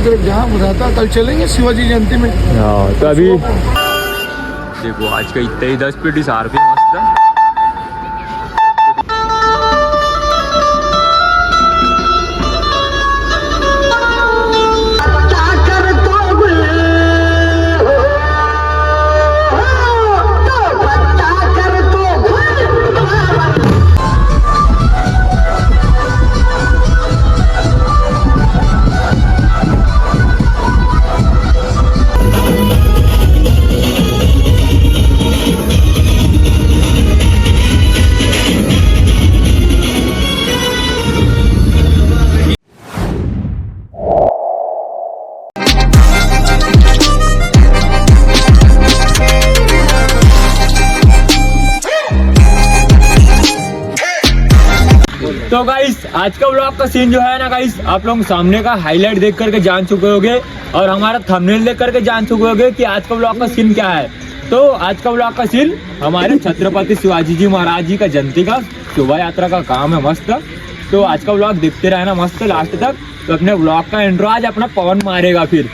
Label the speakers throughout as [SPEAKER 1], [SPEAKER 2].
[SPEAKER 1] जहाँ बुझाता कल चलेंगे शिवाजी जयंती में।
[SPEAKER 2] हाँ तो अभी देखो आज का इतना ही 10 पेटी सार भी मस्त है। तो गाइस आज का व्लॉग का सीन जो है ना गाइस, आप लोग सामने का हाईलाइट देख करके जान चुके होंगे और हमारा थंबनेल देख करके जान चुके होंगे कि आज का व्लॉग का सीन क्या है। तो आज का व्लॉग का सीन हमारे छत्रपति शिवाजी जी महाराज जी का जयंती का शोभा यात्रा का काम है मस्त। तो आज का व्लॉग देखते रहना मस्त लास्ट तक। तो अपने व्लॉग का इंट्रो आज अपना पवन मारेगा फिर।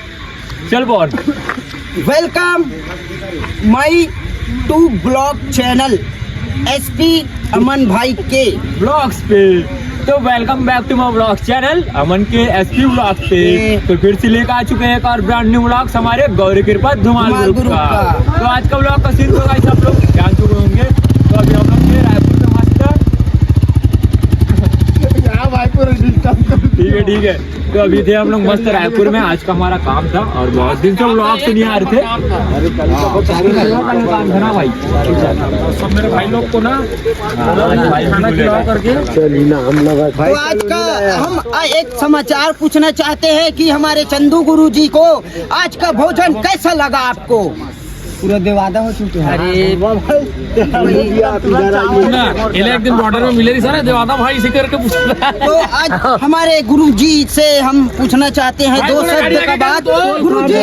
[SPEAKER 2] चल Pawan.
[SPEAKER 3] Welcome my to blog channel SP Aman भाई के
[SPEAKER 2] ब्लॉग्स पे। तो welcome back to my blog channel Aman के एसपी ब्लॉग पे। तो फिर से लेकर आ चुके हैं एक और ब्रांड न्यू ब्लॉग्स हमारे गौरी कृपा धुमाल ग्रुप का। तो आज का ब्लॉग का सीन तो गाइस आप लोग जान चुके होंगे। तो अभी हम लोग रायपुर में मस्त ठीक है। तो अभी थे हम लोग मस्त रायपुर में। आज का हमारा काम था और बहुत दिन से ब्लॉग से नहीं आ रहे थे। काम था ना भाई, सब मेरे भाई लोग को ना खाना खिला करके
[SPEAKER 3] तो आज का हम एक समाचार पूछना चाहते हैं कि हमारे चंदू गुरु जी को आज का भोजन कैसा लगा आपको? पूरा देवादा हो चुके हैं। अरे
[SPEAKER 1] एक दिन बॉर्डर में मिले सर देवादा भाई से करके पूछा।
[SPEAKER 3] तो आज हमारे गुरु जी से हम पूछना चाहते हैं दो शब्द का बात। गुरु जी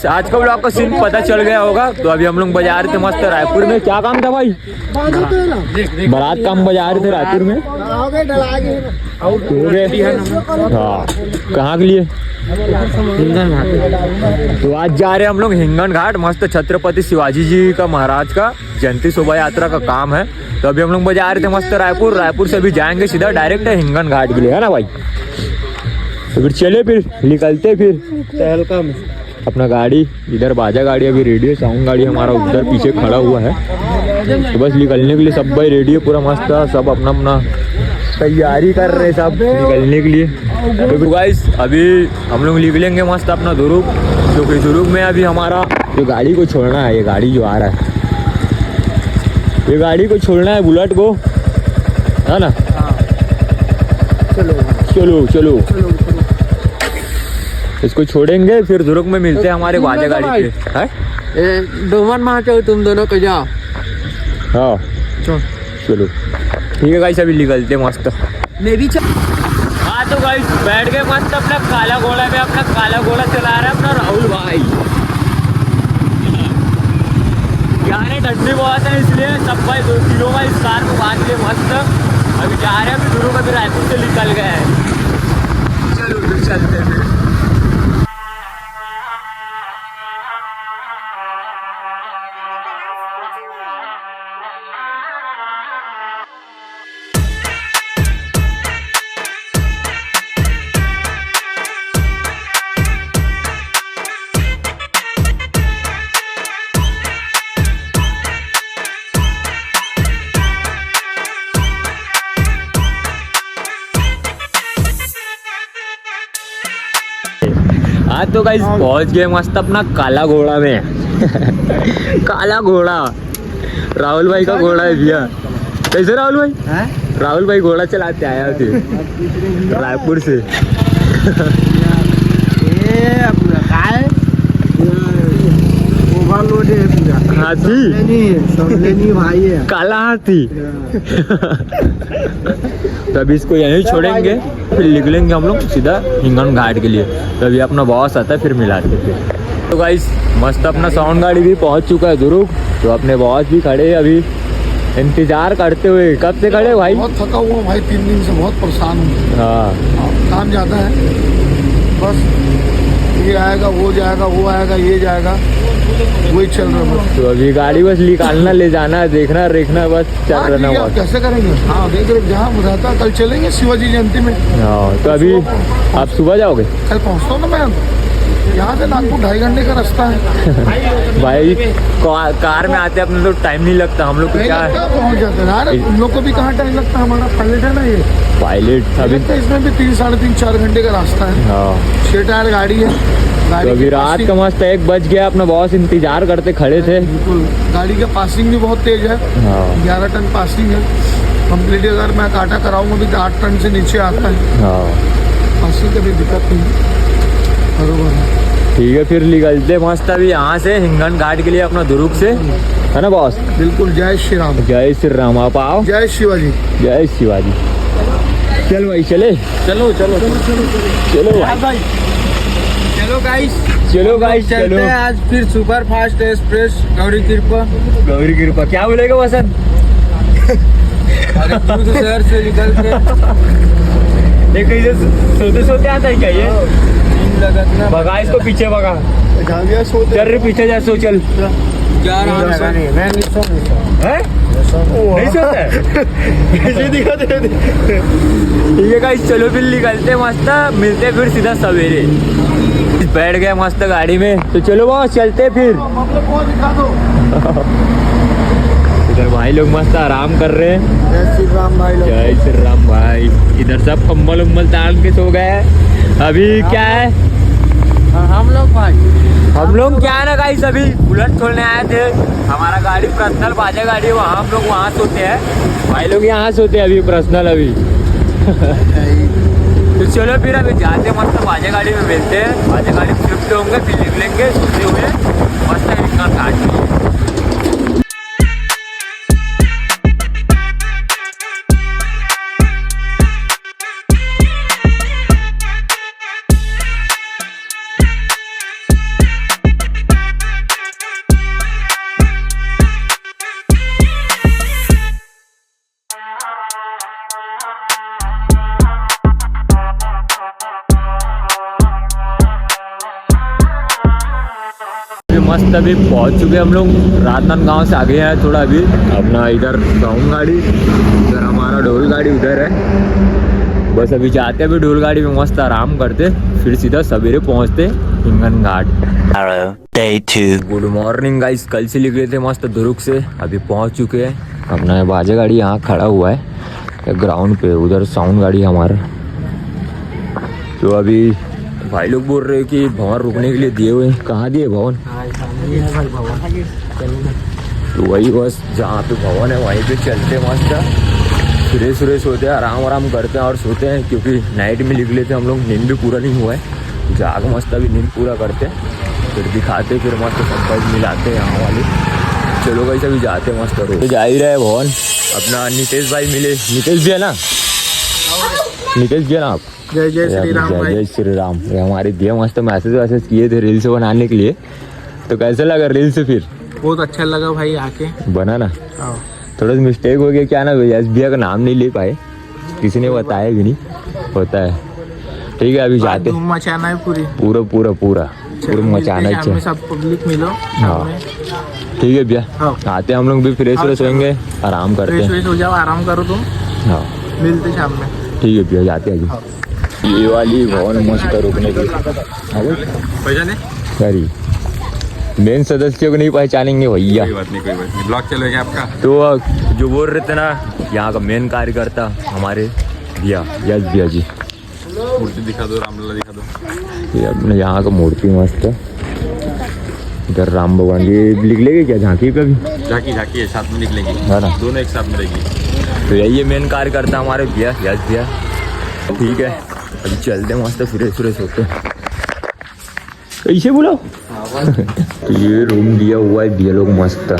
[SPEAKER 2] आज का ब्लॉग का सीन पता चल गया होगा। तो अभी हम लोग बाजार थे मस्त रायपुर में। क्या काम था भाई? बारात काम बाजार थे रायपुर में। हाँ कहाँ के लिए? हिंगन घाट। तो आज जा रहे हैं हम लोग हिंगन घाट। मस्त छत्रपति शिवाजी जी का महाराज का जयंती शोभा यात्रा का काम है। तो अभी हम लोग बाजार थे मस्त रायपुर। रायपुर से अभी जाएंगे सीधा डायरेक्ट हिंगन घाट के लिए, है ना भाई? तो फिर चले फिर निकलते फिर तहलका में। अपना गाड़ी इधर बाजा गाड़ी अभी रेडी है, साउंड गाड़ी हमारा उधर पीछे खड़ा हुआ है। तो बस निकलने के लिए सब भाई रेडी है पूरा मस्त। सब अपना अपना तैयारी कर रहे सब निकलने के लिए। तो गाइस अभी हम लोग निकलेंगे मस्त अपना दुर्ग। क्योंकि दुर्ग में अभी हमारा जो गाड़ी को छोड़ना है, ये गाड़ी जो आ रहा है ये गाड़ी को छोड़ना है, बुलेट को, है ना? चलो चलो इसको छोड़ेंगे फिर दुर्ग में मिलते हैं हमारे बाजा गाड़ी पे।
[SPEAKER 1] डोमन में तुम दोनों को जाओ।
[SPEAKER 2] हाँ चलो ठीक है गाइस अभी निकलते मस्त।
[SPEAKER 3] मैं भी
[SPEAKER 2] हाँ तो गाइस बैठ गए मस्त अपना काला घोड़ा में। अपना काला घोड़ा चला रहा है अपना राहुल भाई। यार ठंडी बहुत है इसलिए सब भाई 2 किलो का इस कार को बांध के मस्त अभी जा रहे हैं। अभी दुर्ग अभी रायपुर से निकल गए हैं। चलो फिर चलते हैं। हाँ तो गाइस पहुंच गए मस्त अपना काला घोड़ा में। काला घोड़ा राहुल भाई का घोड़ा है भैया। कैसे राहुल भाई? राहुल भाई घोड़ा चलाते आया थे रायपुर से। हाथी भाई है, काला हाथी। तो अभी इसको यहीं छोड़ेंगे फिर निकलेंगे हम लोग सीधा हिंगन घाट के लिए। तो अभी अपना बॉस आता है फिर मिलाते फिर। तो गाइस मस्त अपना साउंड गाड़ी भी पहुंच चुका है दुर्ग। तो अपने बॉस भी खड़े हैं अभी इंतजार करते हुए कब से खड़े भाई?
[SPEAKER 4] बहुत थका हुआ हूँ भाई, 3 दिन से बहुत परेशान हूँ।
[SPEAKER 2] हाँ
[SPEAKER 4] काम ज़्यादा है, बस ये आएगा वो जाएगा, वो आएगा ये जाएगा, वही चल रहा है बस।
[SPEAKER 2] तो अभी गाड़ी बस निकालना, ले जाना, देखना रेखना, बस चल
[SPEAKER 4] हाँ,
[SPEAKER 2] रहा
[SPEAKER 4] ठीक है,
[SPEAKER 2] बस।
[SPEAKER 4] कैसे करेंगे? हाँ देख रहे जहाँ बताता, कल चलेंगे शिवाजी जयंती में।
[SPEAKER 2] हाँ तो अभी आप सुबह जाओगे?
[SPEAKER 4] कल पहुँचता हूँ ना मैं, यहाँ से नागपुर 2.5 घंटे का रास्ता है।
[SPEAKER 2] भाई कार में आते अपने तो टाइम नहीं लगता, हम लोग को
[SPEAKER 4] नहीं
[SPEAKER 2] क्या
[SPEAKER 4] लगता, पहुँच जाते हैं। अरे तुम लोग को भी कहाँ टाइम लगता है, हमारा पायलट है ना ये
[SPEAKER 2] पायलट अभी।
[SPEAKER 4] लगता है, इसमें भी 3, 3.5, 4 घंटे का रास्ता है।
[SPEAKER 2] हाँ
[SPEAKER 4] 6 टायर गाड़ी है।
[SPEAKER 2] तो
[SPEAKER 4] गाड़ी
[SPEAKER 2] अभी
[SPEAKER 4] की
[SPEAKER 2] रात
[SPEAKER 4] पासिंग-
[SPEAKER 2] का मस्त 1 बज गया, अपना बॉस इंतजार करते खड़े थे।
[SPEAKER 4] बिल्कुल, गाड़ी का पासिंग भी बहुत तेज है।
[SPEAKER 2] हाँ
[SPEAKER 4] 11 टन पासिंग है कंप्लीट। अगर मैं काटा कराऊंगा भी तो 8 टन से नीचे आता है।
[SPEAKER 2] हाँ
[SPEAKER 4] पासिंग का भी दिक्कत नहीं है, बरोबर है।
[SPEAKER 2] ठीक है, फिर निकलते मस्त अभी यहाँ से हिंगन घाट के लिए अपना दुर्ग से, है ना बॉस?
[SPEAKER 4] बिल्कुल, जय श्री राम।
[SPEAKER 2] जय श्री राम। आप आओ।
[SPEAKER 4] जय शिवाजी।
[SPEAKER 2] जय शिवाजी। चल भाई चले,
[SPEAKER 1] चलो चलो
[SPEAKER 2] चलो भाई,
[SPEAKER 3] चलो गाइस,
[SPEAKER 2] चलो गाइस
[SPEAKER 3] चलते
[SPEAKER 2] चलो।
[SPEAKER 3] हैं आज फिर सुपर फास्ट एक्सप्रेस गौरी कृपा।
[SPEAKER 2] गौरी कृपा क्या बोलेगा वसंत?
[SPEAKER 3] अरे दुर्ग शहर से निकल के
[SPEAKER 2] ये कहीं से सोते सोते आता है क्या ये?
[SPEAKER 3] दिन लगत ना,
[SPEAKER 2] भगा इसको, पीछे भगा।
[SPEAKER 4] जहाँ गया सोते
[SPEAKER 2] चल रे पीछे जा, सो चल।
[SPEAKER 3] जा रहा हूँ।
[SPEAKER 4] मैं नहीं सोऊंगा।
[SPEAKER 2] हैं? नहीं सोता है? ऐसे दिखा दे। ठीक है गाइस, चलो फिर निकलते मस्त, मिलते फिर सीधा सवेरे। बैठ गए मस्त गाड़ी में, तो चलो बॉस चलते फिर।
[SPEAKER 4] मतलब को दिखा दो।
[SPEAKER 2] इधर भाई लोग मस्त आराम कर रहे हैं।
[SPEAKER 4] जय श्री राम भाई लोग।
[SPEAKER 2] जय श्री राम भाई। इधर सब कंबल उम्बल तान के सो गए हैं। अभी क्या है,
[SPEAKER 3] हम लोग भाई
[SPEAKER 2] हम लोग क्या है ना गाइस, अभी बुलेट छोड़ने आए थे। हमारा गाड़ी पर्सनल बाजा गाड़ी है, वहाँ हम लोग वहाँ सोते हैं। भाई लोग यहाँ सोते हैं अभी पर्सनल अभी। तो चलो फिर अभी जाते मस्त बाजा गाड़ी में मिलते हैं। बाजा गाड़ी में शिफ्ट होंगे, फिर निकलेंगे सोते हुए मस्त हिंगन घाट के लिए। मस्त अभी पहुंच चुके हम लोग राजनांदगांव से आगे हैं थोड़ा। अभी अपना इधर साउंड गाड़ी, इधर हमारा ढोल गाड़ी उधर है। बस अभी जाते अभी ढोल गाड़ी में मस्त आराम करते, फिर सीधा सवेरे पहुंचते हिंगन घाट।
[SPEAKER 5] Day 2.
[SPEAKER 2] गुड मॉर्निंग गाइस, कल से निकले थे मस्त दुर्ग से, अभी पहुंच चुके हैं। अपना बाजा गाड़ी यहाँ खड़ा हुआ है ग्राउंड पे, उधर साउंड गाड़ी हमारा। तो अभी भाई लोग बोल रहे हैं कि भवन रुकने के लिए दिए हुए हैं। कहाँ दिए भवन? तो वही बस जहाँ पे भवन है वहीं पे चलते मस्त, फ्रेश व्रेश होते हैं, आराम करते हैं और सोते हैं, क्योंकि नाइट में निकले थे हम लोग, नींद भी पूरा नहीं हुआ है। जाग मस्त अभी नींद पूरा करते हैं, फिर दिखाते, फिर मस्त सब मिलाते हैं यहाँ वाले। चलो भाई अभी जाते मस्त करो। तो जा ही रहे भवन। अपना नितेश भाई मिले, नितेश भी है ना? नितेश जी है ना आप?
[SPEAKER 4] जय जय श्री राम भाई।
[SPEAKER 2] जय श्री राम। ये हमारे दिया मस्त मैसेज किए थे रील्स बनाने के लिए, तो कैसा लगा रील्स? फिर
[SPEAKER 4] बहुत अच्छा लगा भाई आके।
[SPEAKER 2] बना ना? थोड़ा सा मिस्टेक हो गया, क्या ना एस बी का नाम नहीं ले पाए, किसी ने बताया भी नहीं, होता है। ठीक है अभी जाते,
[SPEAKER 4] धूम मचाना है पूरी,
[SPEAKER 2] पूरा मचाना है।
[SPEAKER 4] सब पब्लिक मिलो।
[SPEAKER 2] हाँ ठीक है भैया,
[SPEAKER 4] हाँ।
[SPEAKER 2] आते हम लोग भी फ्रेश व्रेश होंगे, आराम करते हैं।
[SPEAKER 4] हो जाओ, आराम करो तुम।
[SPEAKER 2] हाँ
[SPEAKER 4] मिलते शाम में।
[SPEAKER 2] ठीक है भैया, जाते हैं अभी। ये वाली भवन मस्त रुकने की
[SPEAKER 1] पहचाने?
[SPEAKER 2] सॉरी, मेन सदस्य को नहीं पहचानेंगे भैया।
[SPEAKER 1] कोई बात नहीं, ब्लॉग चलेगा आपका।
[SPEAKER 2] तो जो बोल रहे थे ना, यहाँ का मेन कार्यकर्ता हमारे भैया, यस भैया जी।
[SPEAKER 1] मूर्ति दिखा दो, रामलला दिखा दो।
[SPEAKER 2] ये अपने यहाँ का मूर्ति मस्त है, इधर राम भगवान जी लिख लेंगे क्या झांकी पे भी?
[SPEAKER 1] झांकी है, साथ में निकलेंगे,
[SPEAKER 2] है ना?
[SPEAKER 1] दोनों एक साथ में रहेगी।
[SPEAKER 2] तो यही है मेन कार्यकर्ता हमारे भैया, यस भैया। ठीक है अभी चलते मस्त फ्रेश होते। कैसे बुलाओ? तो ये रूम दिया हुआ है भैया लोग मस्त।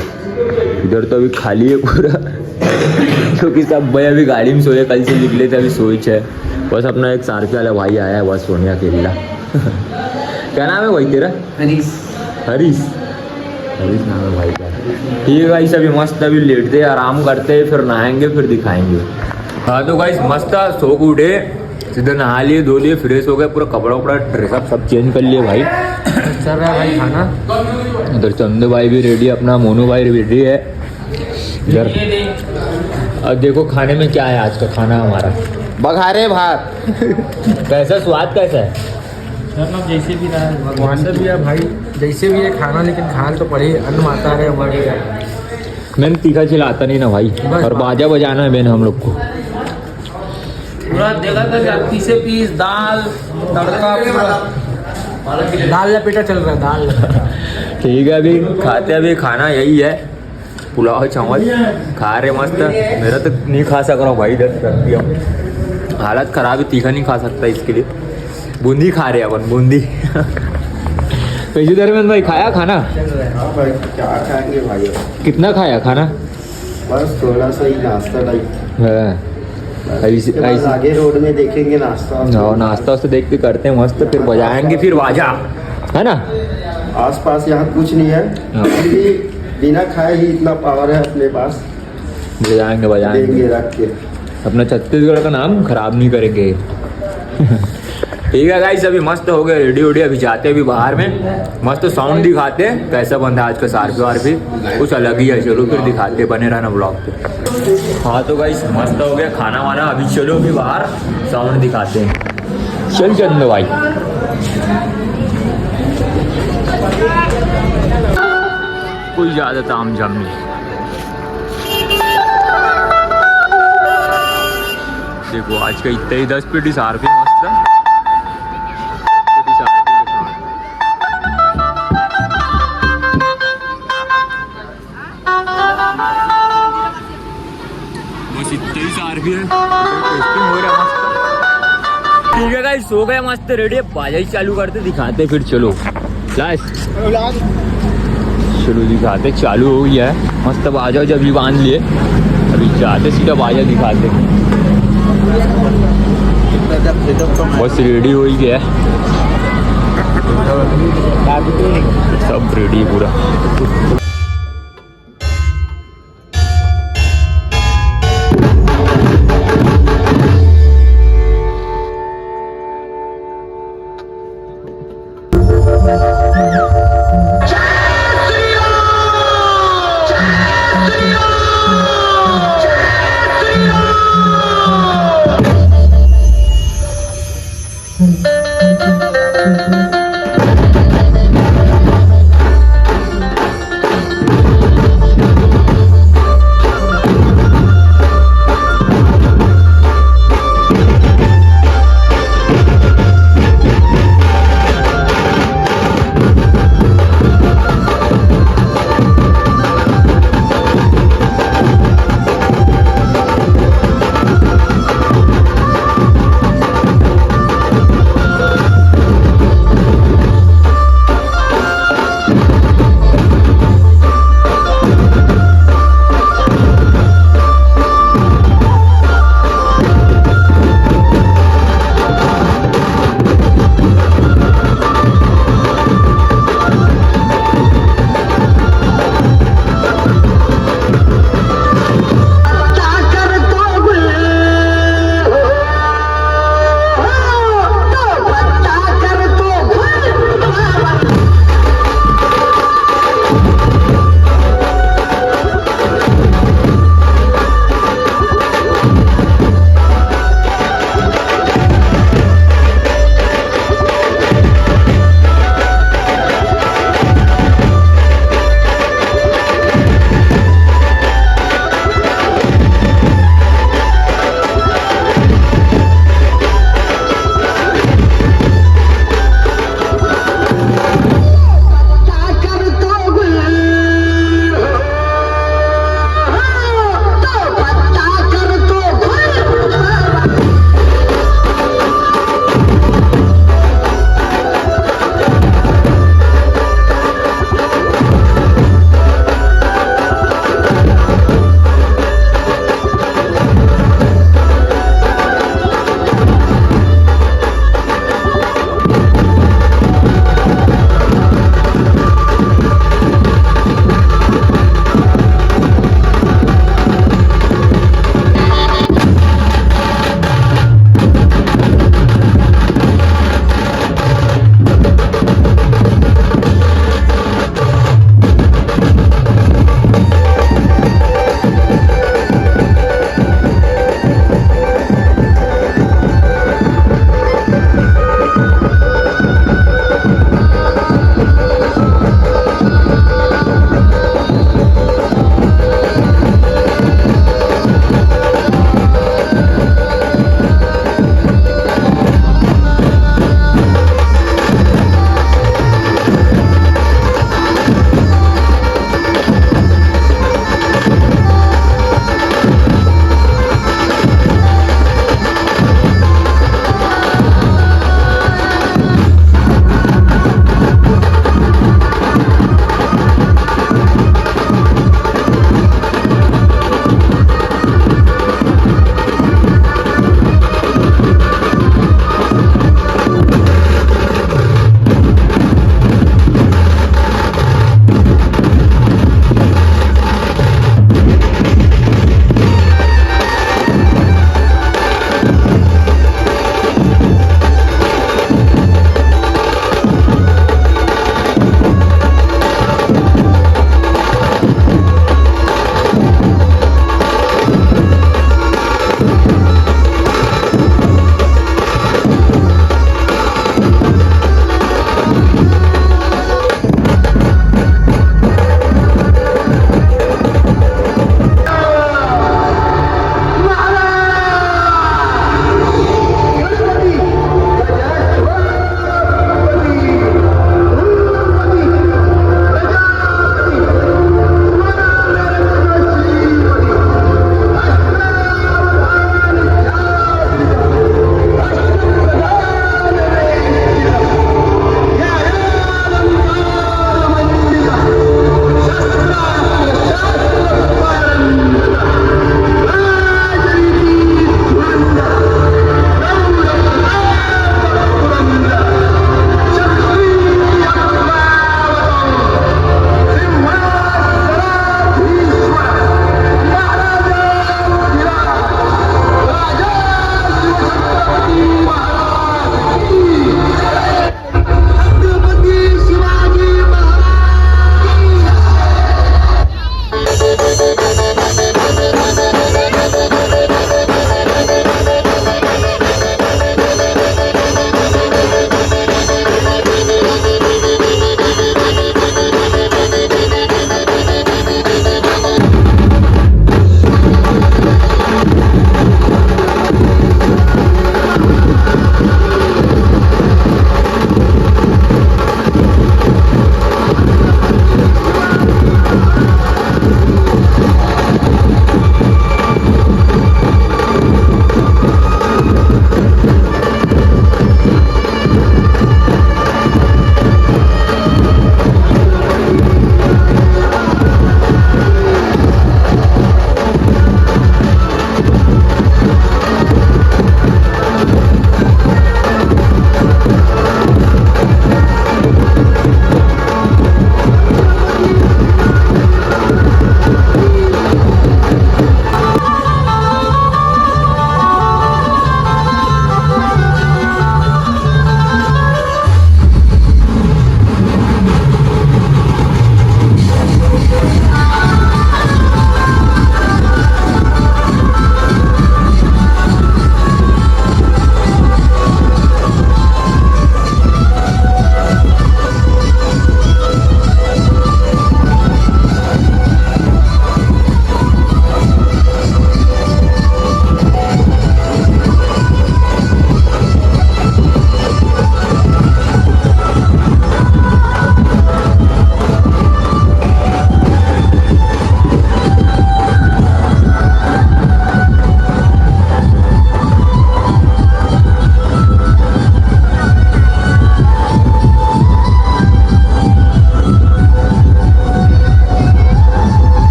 [SPEAKER 2] इधर तो अभी खाली है पूरा, क्योंकि सब भाई अभी गाड़ी में सोए, कल से निकले थे, अभी सोच है। बस अपना एक सारफी वाला भाई आया है, बस सोनिया केला। क्या नाम है भाई तेरा? हरीश नाम है भाई का। ठीक है गाइस, अभी मस्त अभी लेटते आराम करते फिर नहाएंगे फिर दिखाएंगे। हाँ तो गाइस मस्त सो के उठे, सीधे नहा लिए धो लिए फ्रेश हो गए, पूरा कपड़ा वपड़ा ड्रेसअप सब चेंज कर लिए भाई।
[SPEAKER 1] चल रहा है भाई खाना।
[SPEAKER 2] इधर चंदू भाई भी रेडी, अपना मोनू भाई रेडी है इधर। अब देखो खाने में क्या है आज का खाना हमारा, बघारे भात। कैसा स्वाद कैसा है?
[SPEAKER 1] मतलब जैसे भी रहा है भगवान से भी है भाई, जैसे भी है खाना, लेकिन खाना तो पड़े, अन्न माता है हमारे।
[SPEAKER 2] मैंने तीखा खिलाता नहीं ना भाई, और बाजा बजाना है मैंने हम लोग को।
[SPEAKER 1] पूरा देखा था 30 पीस दाल तड़का, पूरा दाल लपेटा चल रहा है दाल।
[SPEAKER 2] ठीक है अभी खाते, अभी खाना यही है पुलाव चावल खा रहे मस्त। मेरा तो नहीं खा सक रहा हूँ भाई, दर्द कर दिया, हालत खराब है, तीखा नहीं खा सकता, इसके लिए बूंदी खा रहे अपन बूंदी। कैसे दरमियान भाई खाया खाना?
[SPEAKER 4] हाँ भाई क्या खाएंगे भाई,
[SPEAKER 2] कितना खाया खाना?
[SPEAKER 4] बस थोड़ा सा ही नाश्ता टाइप।
[SPEAKER 2] हाँ
[SPEAKER 4] इसके बाद आगे रोड में देखेंगे नाश्ता।
[SPEAKER 2] नाश्ता वास्ता देख के करते हैं मस्त, फिर बजाएंगे फिर बाजा, है ना?
[SPEAKER 4] आसपास यहाँ कुछ नहीं है,
[SPEAKER 2] हाँ।
[SPEAKER 4] फिर भी बिना खाए ही इतना पावर है अपने पास,
[SPEAKER 2] बजाएंगे बजाएंगे,
[SPEAKER 4] देंगे रख के।
[SPEAKER 2] अपना छत्तीसगढ़ का नाम खराब नहीं करेंगे। ठीक है गाइस, अभी मस्त हो गए रेडी वेडी, अभी जाते हैं अभी बाहर में, मस्त साउंड दिखाते हैं कैसा बनता है आज का सार्फी वार्फी, कुछ अलग ही है। चलो फिर दिखाते, बने रहना ब्लॉग पे। हाँ तो गाइस मस्त हो गया खाना वाना, अभी चलो अभी बाहर साउंड दिखाते हैं। चल चंदू भाई, कोई ज़्यादा ताम झाम नहीं। देखो आज का इतना ही 10 पेटी सार्फी मस्त है। बस इतने ही सार्फी है, हो रहा है मस्त। ठीक है गाइस, सो गए मस्त रेडी, बाजा ही चालू करते दिखाते फिर। चलो लास्ट चलो दिखाते, चालू हो गया है मस्त बाजा, जब भी बांध लिए अभी जाते सीधा बाजा दिखाते। बस रेडी हो ही गया है, सब रेडी पूरा।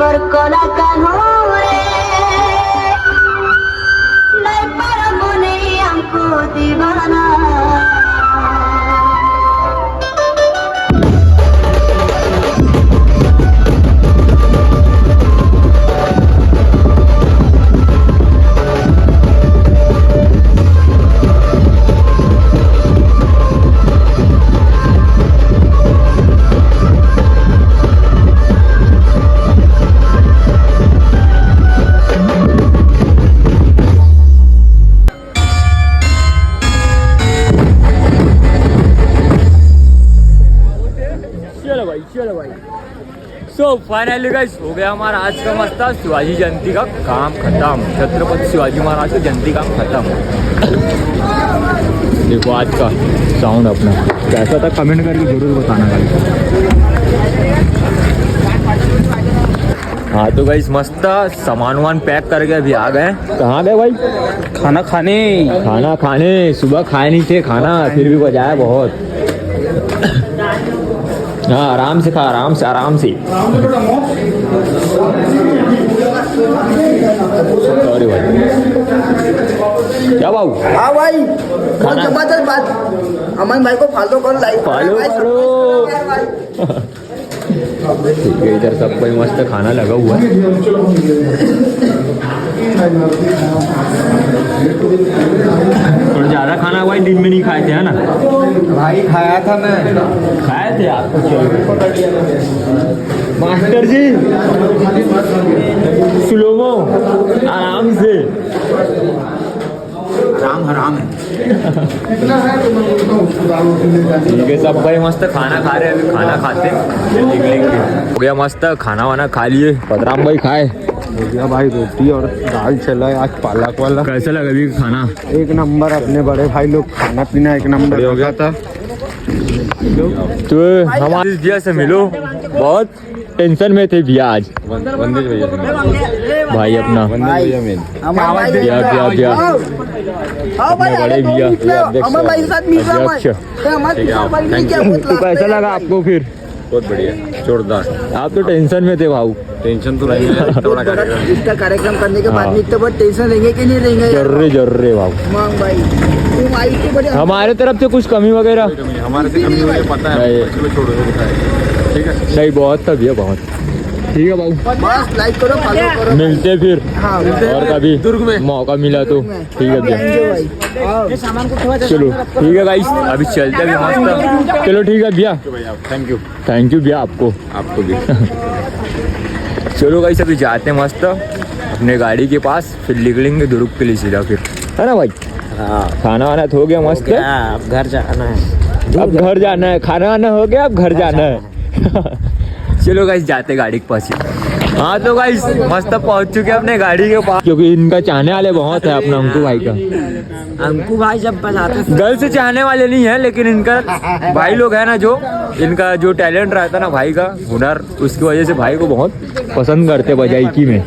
[SPEAKER 6] berkola kanore Nai para mone amko divana
[SPEAKER 2] चलो भाई सो फाइनली गाइस हो गया हमारा आज का मस्त शिवाजी जयंती का काम खत्म। छत्रपति शिवाजी महाराज की जयंती काम खत्म। देखो आज का साउंड अपना कैसा था कमेंट करके जरूर बताना गाइस। हाँ तो गाइस मस्त सामान वामान पैक करके अभी आ गए। कहाँ गए भाई?
[SPEAKER 1] खाना खाने
[SPEAKER 2] सुबह खाए नहीं थे खाना फिर भी बजाया बहुत। हाँ आराम से खा आराम से सॉरी भाई। क्या बाबू?
[SPEAKER 3] हाँ भाई बहुत जबरदस्त बात। अमन भाई को फॉलो करो लाइक
[SPEAKER 2] फॉलो करो। ठीक है इधर सब कोई मस्त खाना लगा हुआ है। थोड़ा ज़्यादा खाना भाई दिन में नहीं खाए थे है ना
[SPEAKER 1] भाई? खाया था मैं।
[SPEAKER 2] खाए थे आपको? मास्टर जी स्लोमो आराम से।
[SPEAKER 1] राम हराम है।
[SPEAKER 2] ठीक है सब भाई मस्त खाना खा रहे हैं। अभी खाना खाते हो गया मस्त खाना वाना खा लिए। पतराम भाई खाए?
[SPEAKER 4] हो गया भाई रोटी और दाल चला है आज पालक वाला।
[SPEAKER 2] कैसा लगा अभी खाना?
[SPEAKER 4] एक नंबर। अपने बड़े भाई लोग खाना पीना एक नंबर हो गया था।
[SPEAKER 2] तो हमारे भैया से मिलो बहुत टेंशन में थे भैया आज।
[SPEAKER 4] वंदेश भैया
[SPEAKER 2] भाई अपना
[SPEAKER 4] भैया मेन
[SPEAKER 2] भैया अपने बड़े भैया अध्यक्ष। तो कैसा लगा आपको फिर?
[SPEAKER 4] बहुत बढ़िया जोरदार।
[SPEAKER 2] आप तो टेंशन में थे भाऊ।
[SPEAKER 4] टेंशन तो नहीं है।
[SPEAKER 3] इसका कार्यक्रम करने के बाद में तो बहुत टेंशन लेंगे कि नहीं लेंगे?
[SPEAKER 2] जर्रे भाऊ।
[SPEAKER 3] मांग भाई तुम आई थी बड़े।
[SPEAKER 2] हमारे तरफ से कुछ कमी वगैरह
[SPEAKER 4] हमारे से कमी मुझे पता है। छोड़ो ठीक है
[SPEAKER 2] नहीं बहुत था भैया बहुत। ठीक है भाऊ
[SPEAKER 3] बस लाइक करो फॉलो करो।
[SPEAKER 2] मिलते फिर
[SPEAKER 3] हाँ
[SPEAKER 2] और कभी दुर्ग में मौका मिला तो। ठीक है भैया चलो ठीक है गाइस अभी चलते हैं मस्त। चलो ठीक है भैया थैंक यू भैया आपको
[SPEAKER 4] भी।
[SPEAKER 2] चलो गाइस अभी जाते हैं मस्त अपने गाड़ी के पास फिर निकलेंगे दुर्ग के लिए सीधा फिर है ना भाई?
[SPEAKER 1] हाँ
[SPEAKER 2] खाना वाना तो हो गया मस्त।
[SPEAKER 1] अब घर जाना है।
[SPEAKER 2] अब घर जाना है। खाना वाना हो गया अब घर जाना है। चलो गाइस जाते गाड़ी के पास। हाँ तो गाइस मस्त पहुंच चुके अपने गाड़ी के पास क्योंकि इनका चाहने वाले बहुत है अपना अंकु भाई का।
[SPEAKER 1] अंकु भाई जब बजाते
[SPEAKER 2] गर्ल से चाहने वाले नहीं है लेकिन इनका भाई लोग है ना जो इनका जो टैलेंट रहता है ना भाई का हुनर उसकी वजह से भाई को बहुत पसंद करते बजाइकी में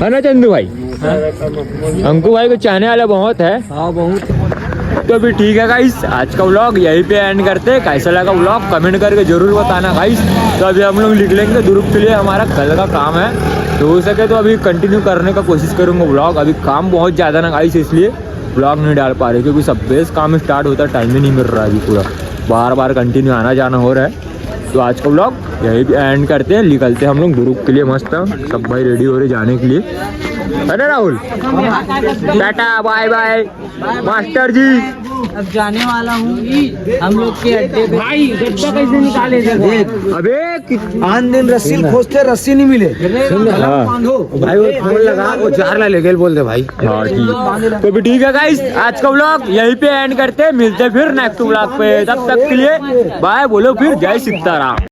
[SPEAKER 2] है ना चंदू भाई? अंकु भाई को चाहने वाला बहुत है।
[SPEAKER 1] हाँ बहुत।
[SPEAKER 2] तो अभी ठीक है गाइस आज का व्लॉग यहीं पे एंड करते हैं। कैसा लगा व्लॉग कमेंट करके जरूर बताना गाइस। तो अभी हम लोग निकलेंगे दुर्ग के लिए। हमारा कल का काम है तो हो सके तो अभी कंटिन्यू करने का कोशिश करूँगा व्लॉग। अभी काम बहुत ज़्यादा ना गाइस इसलिए व्लॉग नहीं डाल पा रहे क्योंकि सब बेस काम स्टार्ट होता है टाइम ही नहीं मिल रहा है अभी पूरा बार कंटिन्यू आना जाना हो रहा है। तो आज का व्लॉग यहीं पे एंड करते हैं। निकलते हैं हम लोग दुर्ग के लिए मस्त सब भाई रेडी हो रहे जाने के लिए है ना Rahul? Tata bye bye master ji.
[SPEAKER 1] अब जाने वाला हूँ हम लोग के अड्डे पे। भाई गड्ढा कैसे निकाले थे?
[SPEAKER 2] अबे
[SPEAKER 3] आन दिन रस्सी खोजते रस्सी नहीं मिले।
[SPEAKER 4] भाई वो फोन लगा वो 4 ले गए बोल दे भाई।
[SPEAKER 2] हाँ ठीक तो भी ठीक है गाइस आज का व्लॉग यहीं पे एंड करते हैं। मिलते हैं फिर नेक्स्ट व्लॉग पे। तब तक के लिए बाय बोलो फिर जय सीताराम।